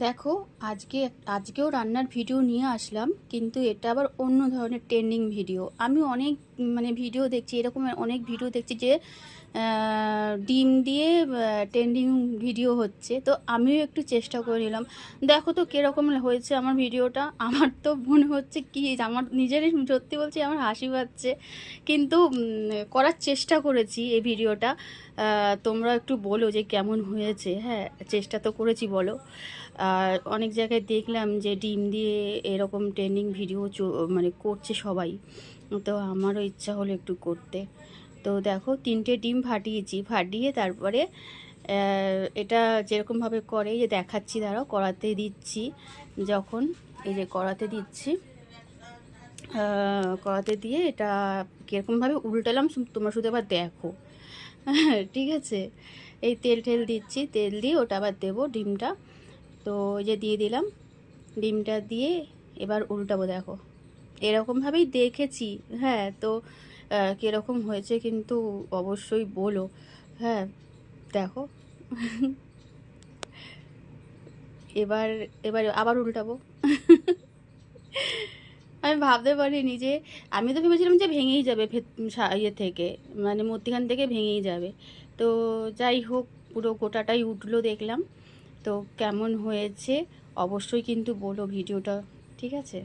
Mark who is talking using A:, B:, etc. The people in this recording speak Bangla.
A: দেখো, আজকেও রান্নার ভিডিও নিয়ে আসলাম, কিন্তু এটা আবার অন্য ধরনের ট্রেন্ডিং ভিডিও। আমি অনেক ভিডিও দেখছি, এরকম অনেক ভিডিও দেখছি যে ডিম দিয়ে ট্রেন্ডিং ভিডিও হচ্ছে। তো আমিও একটু চেষ্টা করে নিলাম। দেখো তো কীরকম হয়েছে আমার ভিডিওটা। আমার তো মনে হচ্ছে কি, আমার নিজেরই সত্যি বলছি আমার হাসি পাচ্ছে, কিন্তু করার চেষ্টা করেছি এই ভিডিওটা। তোমরা একটু বলো যে কেমন হয়েছে। হ্যাঁ, চেষ্টা তো করেছি, বলো। আর অনেক জায়গায় দেখলাম যে ডিম দিয়ে এরকম ট্রেন্ডিং ভিডিও করছে সবাই। তো আমারও ইচ্ছা হলো একটু করতে। তো দেখো, 3টে ডিম ফাটিয়ে তারপরে এটা যেরকমভাবে করে, যে দেখাচ্ছি, দাঁড়াও, কড়াতে দিচ্ছি। যখন এই যে কড়াতে দিচ্ছি, কড়াতে দিয়ে এটা কীরকমভাবে উল্টালাম তোমরা শুধু আবার দেখো। ঠিক আছে, এই তেল দিচ্ছি, তেল দিয়ে ওটা আবার দেবো ডিমটা। তো এই যে দিয়ে দিলাম, ডিমটা দিয়ে এবার উল্টাবো। দেখো, এরকমভাবেই দেখেছি। হ্যাঁ, তো কীরকম হয়েছে কিন্তু অবশ্যই বলো। হ্যাঁ, দেখো। এবার এবার আবার উল্টাবো। আমি ভাবতে পারিনি যে, আমি তো ভেবেছিলাম যে ভেঙেই যাবে ইয়ে থেকে, মধ্যিখান থেকে ভেঙেই যাবে। তো যাই হোক, পুরো গোটাটাই উঠলো দেখলাম। তো কেমন হয়েছে অবশ্যই কিন্তু বলো ভিডিওটা, ঠিক আছে?